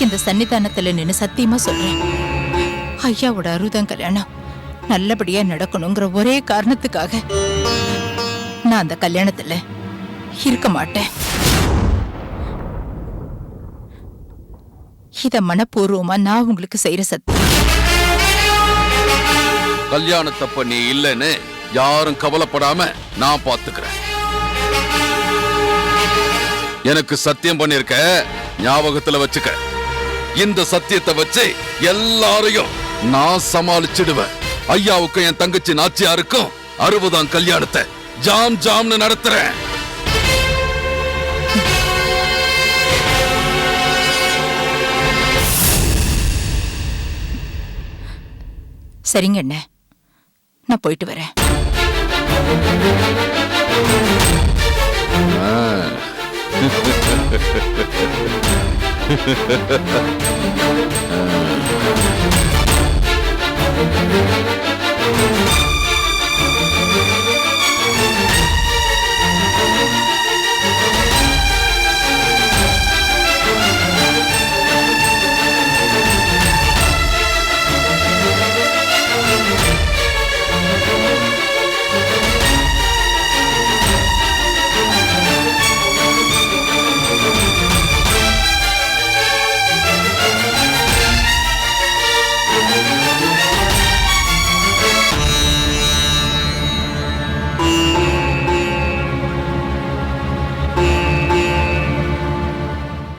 இந்த சன்னிதானத்துல நின்னு சத்தியமா சொல்றேன், ஐயாவோட 60ஆம் கல்யாணம் நல்லபடியா நடக்கணுங்கிற ஒரே காரணத்துக்காக நான் அந்த கல்யாணத்துல இருக்க மாட்டேன். இத மனப்பூர்வமா நான் உங்களுக்கு செய்யற சத்தியம். கல்யாணத்தப்ப நீ இல்லைன்னு யாரும் கவலைப்படாம நான் பாத்துக்கிறேன். எனக்கு சத்தியம் பண்ணிருக்க, ஞாபகத்துல வச்சுக்க. இந்த சத்தியத்தை வச்சு எல்லாரையும் நான் சமாளிச்சிடுவேன். ஐயாவுக்கும் என் தங்கச்சி நாச்சியாருக்கும் 60ஆம் கல்யாணத்தை ஜாம் ஜாம்னு நடத்துறேன். சரிங்க அண்ணே, நான் போயிட்டு வரேன்.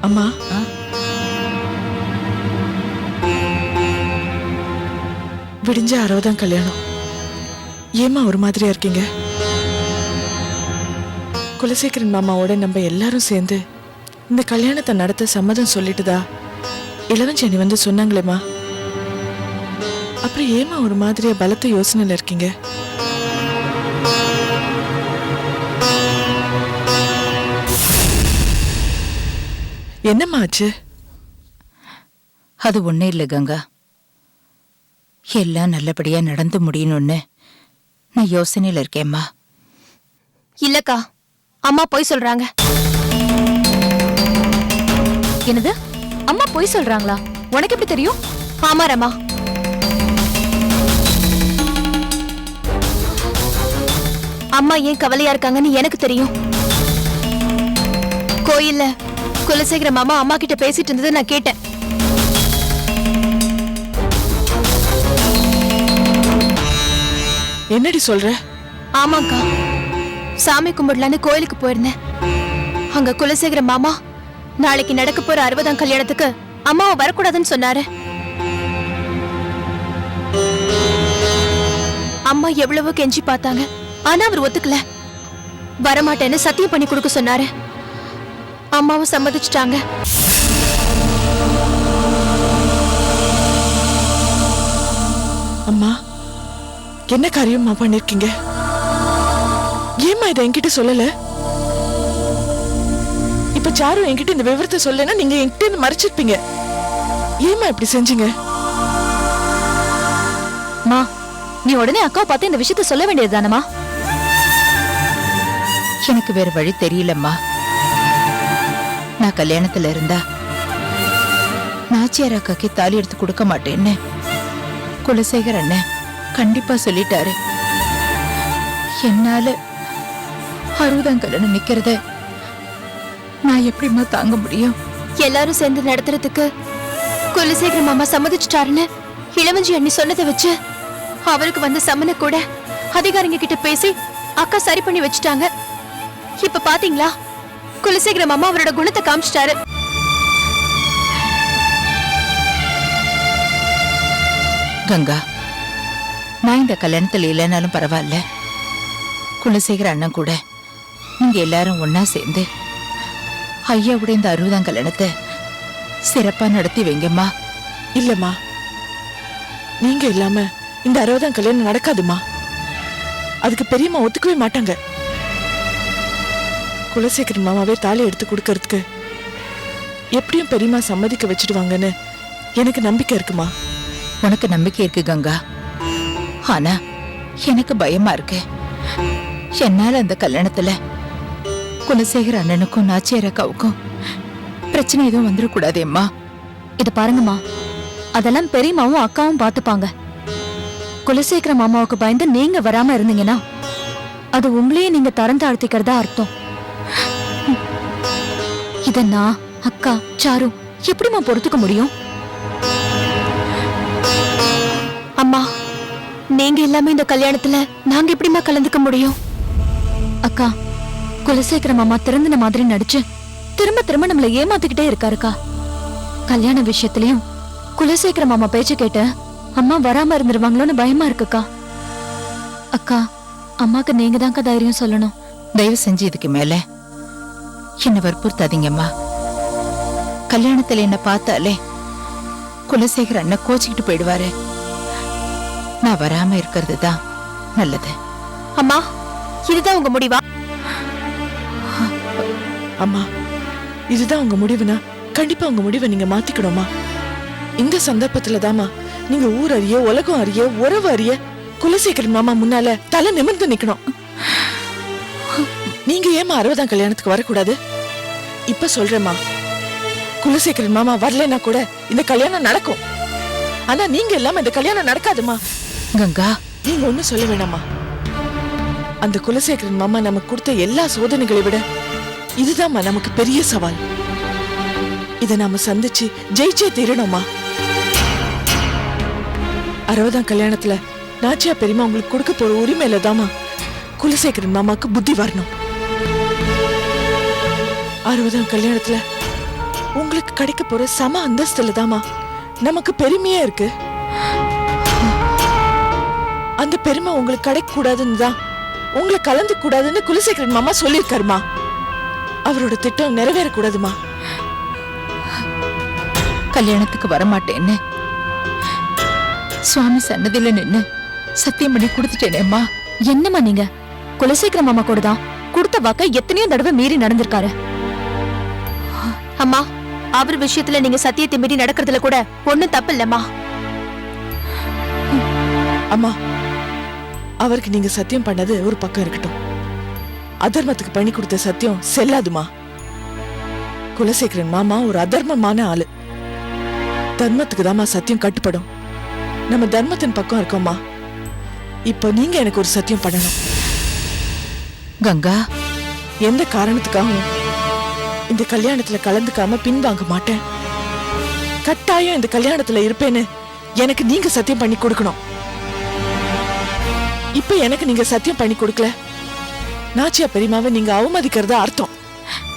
அம்மா, விடிஞ்ச 60ஆம் கல்யாணம். ஏமா ஒரு மாதிரியா இருக்கீங்க? குலசேகரன் மாமாவோட நம்ம எல்லாரும் சேர்ந்து இந்த கல்யாணத்தை நடத்த சம்மதம் சொல்லிட்டுதா இளவஞ்சனி வந்து சொன்னாங்களேம்மா. அப்புறம் ஏமா ஒரு மாதிரியா பலத்த யோசனையில இருக்கீங்க? என்னம்மா ஆச்சு? அது ஒண்ணே இல்ல கங்கா, எல்லாம் நல்லபடியா நடந்து முடியணும்னு நான் யோசனையில இருக்கேம்மா. இல்லக்கா, அம்மா பொய் சொல்றாங்க. என்னது, அம்மா பொய் சொல்றாங்களா? உனக்கு எப்படி தெரியும்? ஆமா ரமா, அம்மா ஏன் கவலையா இருக்காங்கன்னு எனக்கு தெரியும். கோயில்ல குலசேகர மாமா அம்மா கிட்ட பேசிட்டு இருந்தது நான் கேட்டேன். என்னடி சொல்ற? ஆமாக்கா, சாமி கும்பிடலான்னு கோயிலுக்கு போயிருந்தேன். அங்க குலசேகர மாமா நாளைக்கு நடக்க போற 60ஆம் கல்யாணத்துக்கு அம்மாவை வரக்கூடாதுன்னு சொன்னாரு. அம்மா எவ்வளவோ கெஞ்சி பார்த்தாங்க, ஆனா அவர் ஒத்துக்கல. வரமாட்டேன்னு சத்தியம் பண்ணி கொடுக்க சொன்னாரு. அம்மாவும் சம்மதிச்சுட்டாங்க. அம்மா, என்ன காரியமா பண்ணிருக்கீங்க? ஏமா இதை என்கிட்ட சொல்லல? இப்ப சாரு என்கிட்ட இந்த விவரத்தை சொல்லனா நீங்க என்கிட்ட இருந்து மறைச்சிருப்பீங்க. ஏமா இப்படி செஞ்சீங்க? மா, நீ உடனே அக்கா பார்த்து இந்த விஷயத்த சொல்ல வேண்டியதுதானமா? எனக்கு வேற வழி தெரியலம்மா. நான் கல்யாணத்துல இருந்தா நாச்சியார் அக்காக்கு தாலி எடுத்து கொடுக்க மாட்டேன்னு குலசேகர் அண்ணன் கண்டிப்பா சொல்லிட்டாரு. என்னால 60ஆம் கல்யாணம் நிக்கிறத நான் எப்படிமா தாங்க முடியும்? எல்லாரும் சேர்ந்து நடத்துறதுக்கு குலசேகர மாமா சம்மதிச்சுட்டாருன்னு இளவஞ்சி அண்ணி சொன்னதை வச்சு அவருக்கு வந்த சம்மனை கூட அதிகாரிங்க கிட்ட பேசி அக்கா சரி பண்ணி வச்சுட்டாங்க. இப்ப பாத்தீங்களா, குலசேகர மாமா அவரோட குணத்தை காமிச்சிட்டாரு. கங்கா, நான் இந்த கல்யாணத்துல இல்லைனாலும் பரவாயில்ல. குலசேகர அண்ணன் கூட நீங்க எல்லாரும் ஒன்னா சேர்ந்து ஐயாவுடைய இந்த 60ஆம் கல்யாணத்தை சிறப்பா நடத்தி வைங்கம்மா. இல்லம்மா, நீங்க இல்லாம இந்த 60ஆம் கல்யாணம் நடக்காதுமா. அதுக்கு பெரியம்மா ஒத்துக்கவே மாட்டாங்க. குலசேகரன் மாமாவே தாலி எடுத்து கொடுக்கறதுக்கு எப்படியும் பெரியம்மா சம்மதிக்க வச்சிடுவாங்கன்னு எனக்கு நம்பிக்கை இருக்குமா. உனக்கு நம்பிக்கை இருக்கு கங்கா, ஆனா எனக்கு பயமா இருக்கு. என்னால அந்த கல்யாணத்துல குலசேகர அண்ணனுக்கும் நாச்சியார் அக்காவுக்கும் பிரச்சனை எதுவும் வந்துடக்கூடாதேம்மா. இது பாருங்கம்மா, அதெல்லாம் பெரியம்மாவும் அக்காவும் பாத்துப்பாங்க. குலசேகர மாமாவுக்கு பயந்து நீங்க வராம இருந்தீங்கன்னா அது உங்களையே நீங்க தரம் தாழ்த்திக்கிறதா அர்த்தம். இத நான், அக்கா, சாரு எப்படிம்மா பொறுத்துக்க முடியும்? அம்மா, நீங்க எல்லாமே இந்த கல்யாணத்துல நாங்க எப்படிமா கலந்துக்க முடியும்? அக்கா, குலசேகர மாமா திறந்தின மாதிரி நடிச்சு திரும்ப திரும்ப நம்மள ஏமாத்திக்கிட்டே இருக்காருக்கா. கல்யாண விஷயத்திலயும் குலசேகர மாமா பேச்சு கேட்டு அம்மா வராம இருந்துருவாங்களோன்னு பயமா இருக்குக்கா. அக்கா, அம்மாக்கு நீங்க தான்க்கா தைரியம் சொல்லணும். தயவு செஞ்சு இதுக்கு மேல என்ன வற்புறுத்தாதீங்கம்மா. கல்யாணத்துல என்ன பார்த்தாலே குலசேகர் அண்ணன் கோச்சிக்கிட்டு போயிடுவாரு. நான் வராம இருக்கிறது தான் நல்லது. அம்மா, இதுதான் உங்க முடிவா? அம்மா, இதுதான் உங்க முடிவுனா கண்டிப்பா உங்க முடிவை நீங்க மாத்திக்கணுமா? இந்த சந்தர்ப்பத்துல தாமா நீங்க ஊர் அறிய, உலகம் அறிய, உறவு அறிய குலசேகரன் மாமா முன்னால தலை நிமிர்ந்து நிக்கணும். நீங்க ஏமா 60ஆம் கல்யாணத்துக்கு வரக்கூடாது? இப்ப சொல்றேம்மா, குலசேகரன் மாமா வரலன்னா கூட இந்த கல்யாணம் நடக்கும். ஆனா நீங்க இல்லாம இந்த கல்யாணம் நடக்காதுமா. கங்கா, நீங்க ஒண்ணும் சொல்ல வேணாமா. அந்த குலசேகரன் மாமா நமக்கு கொடுத்த எல்லா சோதனைகளை விட இதுதான்மா நமக்கு பெரிய சவால். இத நாம சந்திச்சு ஜெயிச்சே தீரணுமா. 60ஆம் கல்யாணத்துல நாச்சியா பெரியமா உங்களுக்கு கொடுக்க போற உரிமையில தாமா குலசேகரன் மாமாக்கு புத்தி வரணும். 60ஆம் கல்யாணத்துல உங்களுக்கு கிடைக்க போற சம அந்தஸ்துல தாமா நமக்கு பெருமையா இருக்கு. அந்த பெருமை உங்களுக்கு கிடைக்க கூடாதுன்னு தான் உங்களை கலந்து கூடாதுன்னு குலசேகரன் மாமா சொல்லியிருக்காருமா. அவரோட திட்டம் நிறைவேறக்கூடாதுமா. கல்யாணத்துக்கு வரமாட்டேன்னு சுவாமி சன்னதியில நின்னு சத்தியம் பண்ணி கொடுத்துட்டேனேம்மா. என்னம்மா நீங்க? குலசேகர மாமா கூட தான் கொடுத்த வாக்க எத்தனையோ தடவை மீறி நடந்திருக்காரு. அம்மா, அவர் விஷயத்துல நீங்க சத்தியத்தை மீறி நடக்கிறதுல கூட ஒண்ணும் தப்பு இல்லம்மா. அம்மா, அவருக்கு நீங்க சத்தியம் பண்ணது ஒரு பக்கம் இருக்கட்டும். அதர்மத்துக்கு பண்ணி கொடுத்த சத்தியம் செல்லாதுமா. குலசேகரன் மாமா ஒரு அதர்மமான ஆளு. தர்மத்துக்கு தாமா சத்தியம் கட்டுப்படும். நம்ம தர்மத்தின் பக்கம் இருக்கோம்மா. இப்ப நீங்க எனக்கு ஒரு சத்தியம் பண்ணணும். கங்கா, எந்த காரணத்துக்காகவும் இந்த கல்யாணத்துல கலந்துக்காம பின்வாங்க மாட்டேன். கட்டாயம் இந்த கல்யாணத்துல இருப்பேன்னு எனக்கு நீங்க சத்தியம் பண்ணி கொடுக்கணும். இப்ப எனக்கு நீங்க சத்தியம் பண்ணி கொடுக்கல, நாச்சியா பெரியமாவை நீங்க அவமதிக்கிறதா அர்த்தம்.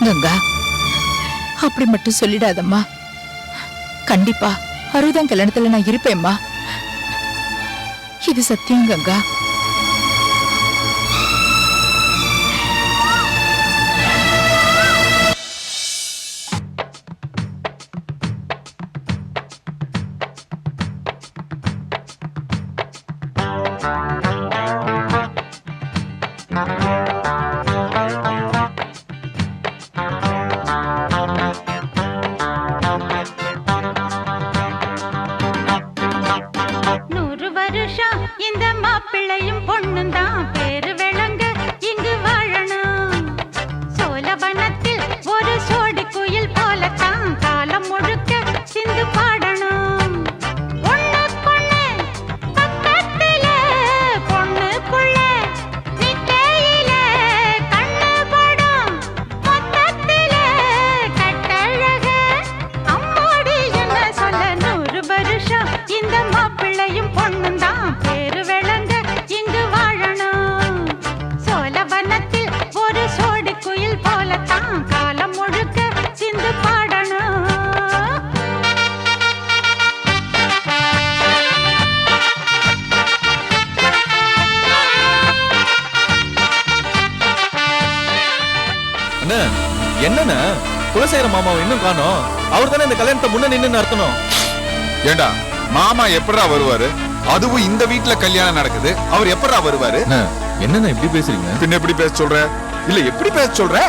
கங்கா, அப்படி மட்டும் சொல்லிடாதம்மா. கண்டிப்பா 60ஆம் கல்யாணத்துல நான் இருப்பேம்மா. இது சத்தியம் கங்கா. இந்த மாப்பிள்ளையும் பொண்ணும் தான் பேரு விளங்க இங்கு வாழணும். சோழவனத்தில் ஒரு சோடி குயில் போலத்தான் காலம் முழுக்க சிந்து பாடணும். ஒண்ணுக்குள்ளே பக்கத்தில பொண்ணுக்குள்ள நிக்கையில கண்ணு படும். மொத்தத்தில கட்டழக அம்மாடி என்ன சொல்ல 100 வருஷம் இந்த மாப்பிள்ளையும் பொண்ணும் தான் பேரு விளங்க இங்கு வாழணும். சோழவனத்தில் ஒரு சோடி குயில் போலத்தான் காலம் முழுக்க சிந்து பாடணும். அண்ணா, என்னண்ணா குலசேகர மாமாவை இன்னும் காணோம்? அவர் தானே இந்த கல்யாணத்தை முன்ன நின்னு நடத்தணும். ஏண்டா, மாமா எப்படா வருவாரு? அதுவும் இந்த வீட்டுல கல்யாணம் நடக்குது, அவர் எப்படா வருவாரு? என்னண்ணா இப்படி பேசுறீங்க? பின்ன எப்படி பேச சொல்ற? இல்ல எப்படி பேச சொல்ற?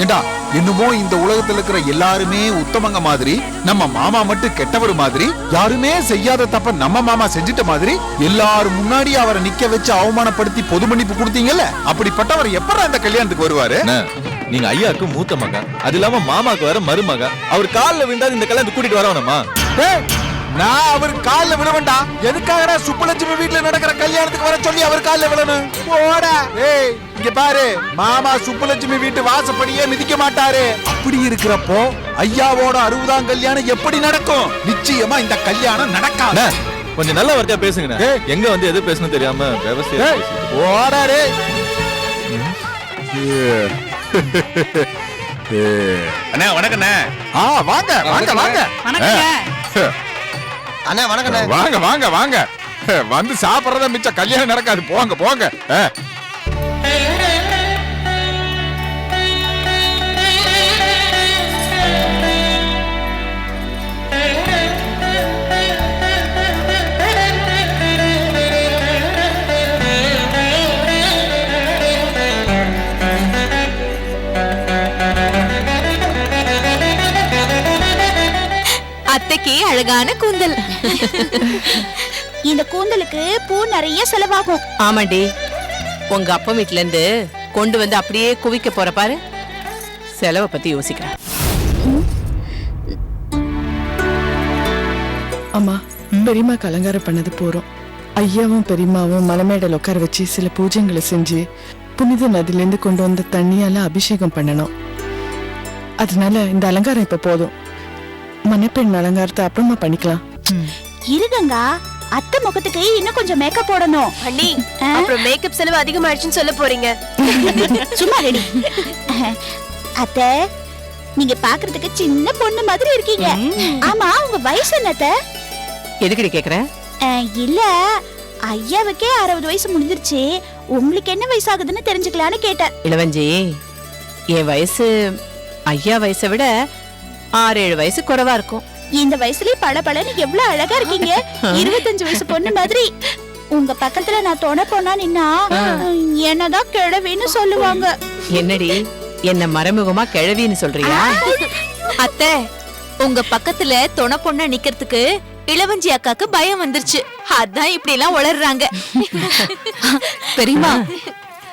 ஏண்டா, என்னமோ இந்த உலகத்துல இருக்கிற எல்லாருமே உத்தமங்க மாதிரி, நம்ம மாமா மட்டும் கெட்டவர் மாதிரி, யாருமே செய்யாத தப்ப நம்ம மாமா செஞ்சிட்ட மாதிரி, எல்லாரும் முன்னாடி அவரை நிக்க வச்சு அவமானப்படுத்தி பொது மன்னிப்பு கொடுத்தீங்கல்ல, அப்படிப்பட்டவர் எப்படா இந்த கல்யாணத்துக்கு வருவாரு? நீங்க ஐயாவுக்கு மூத்த மகன், அது இல்லாம மாமாக்கு வர மருமக, அவர் காலில் விழுந்தாது இந்த கல்யாணத்துக்கு கூட்டிட்டு வரவனமா? டேய், நான் அவர் கால்ல விழுவேன்டா. எதுக்காக சுப்புலட்சுமி வீட்டுல நடக்கிற கல்யாணத்துக்கு வர சொல்லி அவர் கால்ல விழணும்? போடா. ஏய், இங்க பாரு, மாமா சுப்புலட்சுமி வீட்டு வாசப்படியே மிதிக்க மாட்டாரு. அப்படி இருக்கிறப்போ ஐயாவோட 60ஆம் கல்யாணம் எப்படி நடக்கும்? நிச்சயமா இந்த கல்யாணம் நடக்காது. அண்ணா, கொஞ்சம் நல்ல வார்த்தையா பேசுங்க. ஏய். எங்க வந்து எது பேசணும் தெரியாம விவசாய ஏய், போடா டேய். அண்ணா வணக்கண்ணே. வாங்க வாங்க வாங்க அண்ணா வணக்கண்ணே. வாங்க வாங்க வாங்க. வந்து சாப்பிடறத மிச்சம் கல்யாணம் நடக்காது. போங்க போங்க. அத்தைக்கு அழகான கூந்தல். இந்த கூந்தலுக்கு பூ நிறைய செலவாகும். ஆமாண்டி, உங்க அப்பா வீட்ல இருந்து கொண்டு வந்து அப்படியே குவிக்க போற பாரு. செலவை பத்தி யோசிக்கிறேன். அம்மா, பெரியம்மாக்கு அலங்காரம் பண்ணது போறோம். ஐயாவும் பெரியம்மாவும் மலைமேடல் உட்கார வச்சு சில பூஜைகளை செஞ்சு புனித நதியிலேருந்து கொண்டு வந்த தண்ணியால அபிஷேகம் பண்ணணும். அதனால இந்த அலங்காரம் இப்ப போதும். மணப்பெண் அலங்காரத்தை அப்புறமா பண்ணிக்கலாம். இருங்கங்க, அத்தை முகத்துக்கு இன்னும் கொஞ்சம் மேக்கப் போடணும். அண்ணி, அப்புறம் மேக்கப் செலவு அதிகமாயிடுச்சுன்னு சொல்ல போறீங்க. சும்மா ரெடி. அத்தை, நீங்க பாக்குறதுக்கு சின்ன பொண்ணு மாதிரி இருக்கீங்க. ஆமா, உங்க வயசு என்ன அத்தை? எதுக்கடி கேக்குற? இல்ல, ஐயாவுக்கே 60 வயசு முடிஞ்சிருச்சு. உங்களுக்கு என்ன வயசு ஆகுதுன்னு தெரிஞ்சுக்கலான்னு கேட்டேன். இளவஞ்சி, என் வயசு ஐயா வயசை விட 6-7 வயசு குறைவா இருக்கும். இந்த வயசுலயே பளபளன்னு எவ்வளவு அழகா இருக்கீங்க. 25 வயசு பொண்ணு மாதிரி. உங்க பக்கத்துல நான் தொண போனா நின்னா என்னதான் கிழவின்னு சொல்லுவாங்க. என்னடி, என்ன மறைமுகமா கிழவின்னு சொல்றியா? அத்தை, உங்க பக்கத்துல தொண பொண்ண நிக்கிறதுக்கு இளவஞ்சி அக்காக்கு பயம் வந்துருச்சு. அதான் இப்படி எல்லாம் உளறாங்க. பெரியம்மா,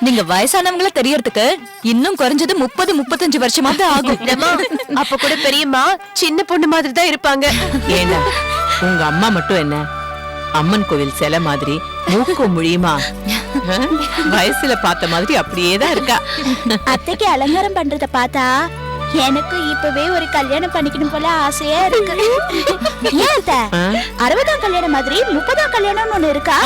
நீங்க வயசானவங்கள தெரியறதுக்கு இன்னும் குறைஞ்சது 30-35 வருஷமாவது ஆகும். அப்ப கூட பெரியம்மா சின்ன பொண்ணு மாதிரி தான் இருப்பாங்க. ஏண்டா, உங்க அம்மா மட்டும் என்ன அம்மன் கோவில் சிலை மாதிரி மூக்கும் முடியுமா? வயசுல பார்த்த மாதிரி அப்படியேதான் இருக்கா. அத்தைக்கு அலங்காரம் பண்றத பார்த்தா எனக்கு இப்பவே ஒரு கல்யாணம் பண்ணிக்கணும் போல ஆசையா இருக்கு. ஏன் அத்தை, 60ஆம் கல்யாணம் மாதிரி 30ஆம் கல்யாணம்னு ஒண்ணு இருக்கா?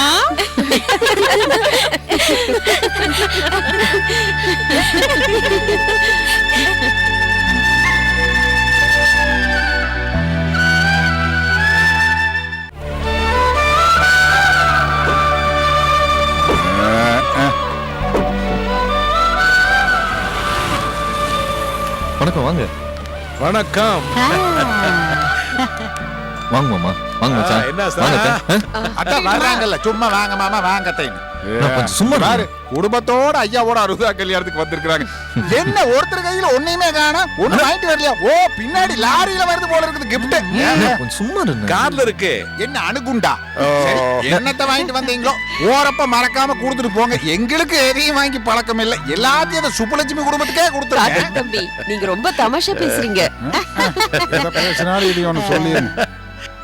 வணக்கம். வாங்க வணக்கம். வாங்க மாமா, வாங்க மச்சான். என்ன வாங்க சார்? அத்தை. அதான் வர்றாங்கல்ல, சும்மா வாங்க மாமா வாங்க தைன்னு. நான் கொஞ்சம் சும்மா பாரு, குடும்பத்தோட ஐயாவோட 60ஆம் கல்யாணத்துக்கு வந்திருக்காங்க. என்ன ஒருத்தர் கையில ஒண்ணுமே காணோம்? ஒண்ணு வாங்கிட்டு வரலையா? ஓ, பின்னாடி லாரியில வருது போல இருக்குது கிஃப்ட். கொஞ்சம் சும்மா இருங்க. கார்ல இருக்கு. என்ன அணுகுண்டா? சரி, என்னத்தை வாங்கிட்டு வந்தீங்களோ ஓரப்ப மறக்காம கொடுத்துட்டு போங்க. எங்களுக்கு எதையும் வாங்கி பழக்கம் இல்ல. எல்லாத்தையும் அந்த சுப்புலட்சுமி குடும்பத்துக்கே கொடுத்துருங்க. தம்பி, நீங்க ரொம்ப தமாஷா பேசுறீங்க. பேசினாலும் இது ஒண்ணு சொல்லி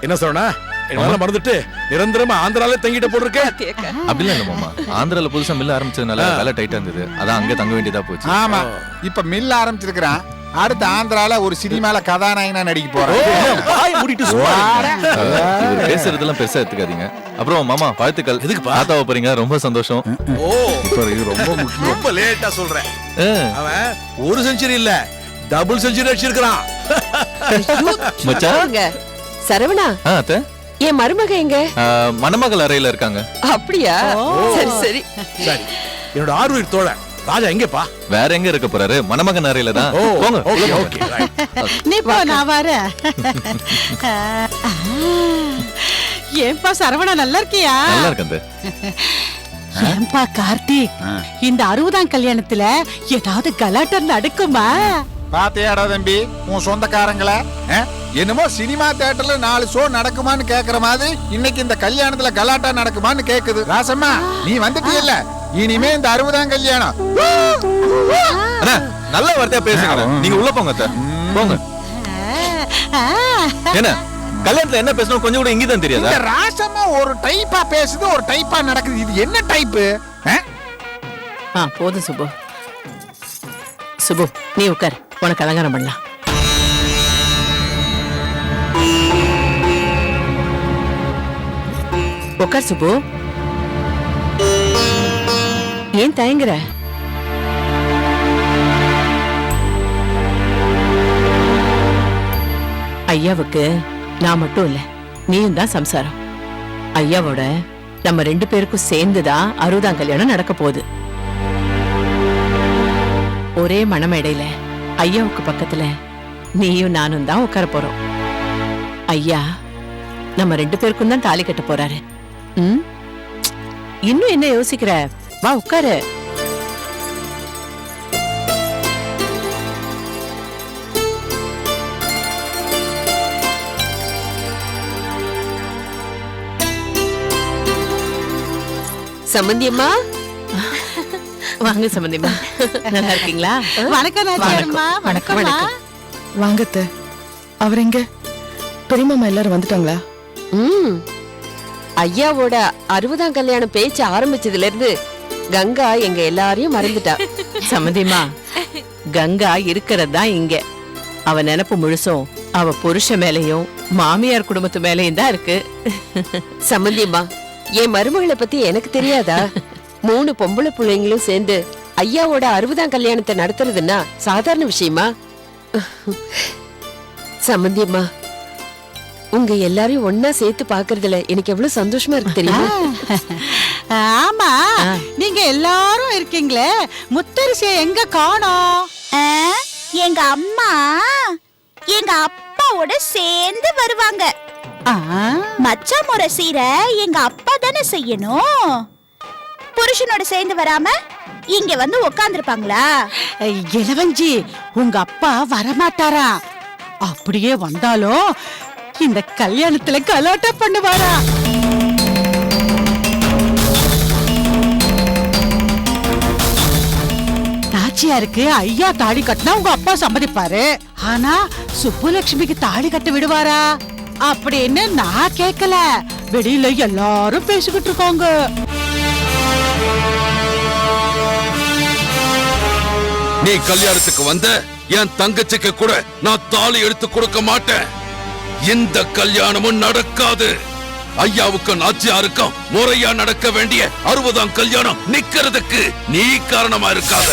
என்ன சொன்னா? என்ன மறந்துட்டு நிரந்தரமா ஆந்திரால தங்கிட்ட போட்டிருக்கேன். அப்படிலாம் இல்ல மாமா, ஆந்திரால புதுசா மில்ல ஆரம்பிச்சதுனால வேலை டைட்டா இருந்தது. அதான் அங்க தங்க வேண்டியதா போச்சு. ஆமா, இப்ப மில்ல ஆரம்பிச்சிருக்கிறான். அடுத்த ஆந்திரால ஒரு சினிமால கதாநாயகனா நடிக்க போறேன். வாய் மூடிட்டு சும்மா இருங்க. இவர் பேசுறதெல்லாம் பெருசா எடுத்துக்காதீங்க. அப்புறம் மாமா, வாழ்த்துக்கள். எதுக்குப்பா? தாத்தாவை போறீங்க, ரொம்ப சந்தோஷம். ஓ, இப்ப இது ரொம்ப முக்கியம். ரொம்ப லேட்டா சொல்றேன். ஆ, அவன் ஒரு செஞ்சுரி இல்ல, டபுள் செஞ்சுரி அடிச்சிருக்கான். மச்சான். சரவணா, அத்தை, என் மருமக எங்க? மணமகள் அறையில இருக்காங்க. அப்படியா? சரி சரி. சரி, என்னோட ஆர்வீர் தோழன் ராஜா எங்கப்பா? வேற எங்க இருக்க போறாரு? மணமகன் அறையில தான். ஓ, போங்க. ஓகே உள்ள ஓகே போங்க. ரைட். நீ போ, நான் வரேன். ஏன்பா சரவணா, நல்லா இருக்கியா? நல்லா இருக்கு அத்தை. ஏன்பா கார்த்திக், இந்த 60ஆம் கல்யாணத்துல ஏதாவது கலாட்டம் நடக்குமா? பாத்தியாடா தம்பி உன் சொந்தக்காரங்கள? என்னமோ சினிமா தியேட்டர்ல 4 ஷோ நடக்குமான்னு கேக்குற மாதிரி இன்னைக்கு இந்த கல்யாணத்துல கலாட்டா நடக்குமான்னு கேக்குது. ராசம்மா, நீ வந்துட்டீல்ல, இனிமே இந்த 60ஆம் கல்யாணம். அண்ணா, நல்ல வார்த்தையா பேசுங்க. நீங்க உள்ள போங்க அத்தை. போங்க. என்ன கல்யாணத்துல என்ன பேசணும் கொஞ்சம் கூட இங்கிதான் தெரியாதா? இந்த ராசமா ஒரு டைப்பா பேசுது, ஒரு டைப்பா நடக்குது. இது என்ன டைப்பு? போதும் சுபு. சுபு நீ உட்கார், உனக்கு அலங்காரம் பண்ணலாம். உட்கார் சுபு. ஏன் தயங்குற? ஐயாவுக்கு நான் மட்டும் இல்ல, நீயும் தான் சம்சாரம். ஐயாவோட நம்ம 2 பேருக்கும் சேர்ந்துதான் 60ஆம் கல்யாணம் நடக்க போகுது. ஒரே மணமேடையில ஐயாவுக்கு பக்கத்துல நீயும் நானும் தான் உட்கார போறோம். ஐயா நம்ம 2 பேருக்கும் தான் தாலி கட்ட போறாரு. இன்னும் என்ன யோசிக்கிற? வா உட்காரு. சம்பந்தியம்மா, வாங்க சம்பந்தியம்மா. நல்லா இருக்கீங்களா? வணக்கம் நாச்சியாரம்மா. வணக்கம்மா. வாங்கத்த. அவர் எங்க? பெரியமாமா எல்லாரும் வந்துட்டாங்களா? ஐயாவோட 60ஆம் கல்யாணம் பேச்சு ஆரம்பிச்சதுல இருந்து கங்கா எங்க எல்லாரையும் மறந்துட்டா. சம்பந்தியம்மா, கங்கா இருக்கிறதா இங்க. அவ நினைப்பு முழுசும் அவ புருஷ மேலையும் மாமியார் குடும்பத்து மேலையும் தான் இருக்கு. சம்பந்தியம்மா, என் மருமகளை பத்தி எனக்கு தெரியாதா? 3 பொம்பளை பிள்ளைங்களும் சேர்ந்து ஐயாவோட 60ஆம் கல்யாணத்தை நடத்துறதுன்னா சாதாரண விஷயமா? சம்பந்தியம்மா, உங்க எல்லாரையும் ஒன்னா சேர்த்து பாக்குறதுல எனக்கு எவ்வளவு சந்தோஷமா இருக்கு தெரியுமா? ஆமா, நீங்க எல்லாரும் இருக்கீங்களே, முத்தரிசிய எங்க காணோம்? எங்க அம்மா எங்க அப்பாவோட சேர்ந்து வருவாங்க. மச்சா முறை சீர எங்க அப்பா தானே செய்யணும். புருஷனோட சேர்ந்து வராம இங்க வந்து உட்கார்ந்துருப்பாங்களா? இளவஞ்சி, உங்க அப்பா வரமாட்டாரா? அப்படியே வந்தாலும் இந்த கல்யாணத்துல கலாட்டா பண்ணுவாரா? நாச்சியாருக்கு ஐயா தாலி கட்டினா உங்க அப்பா சம்மதிப்பாரு. ஆனா சுப்புலட்சுமிக்கு தாலி கட்ட விடுவாரா அப்படின்னு நான் கேட்கல. வெளியில எல்லாரும் பேசிக்கிட்டு இருக்காங்க. நீ கல்யாணத்துக்கு வந்த என் தங்கச்சிக்கு கூட நான் தாலி எடுத்து கொடுக்க மாட்டேன். இந்த கல்யாணமும் நடக்காது. ஐயாவுக்கும் நாச்சியாருக்கும் முறையா நடக்க வேண்டிய 60ஆம் கல்யாணம் நிக்கிறதுக்கு நீ காரணமா இருக்காத.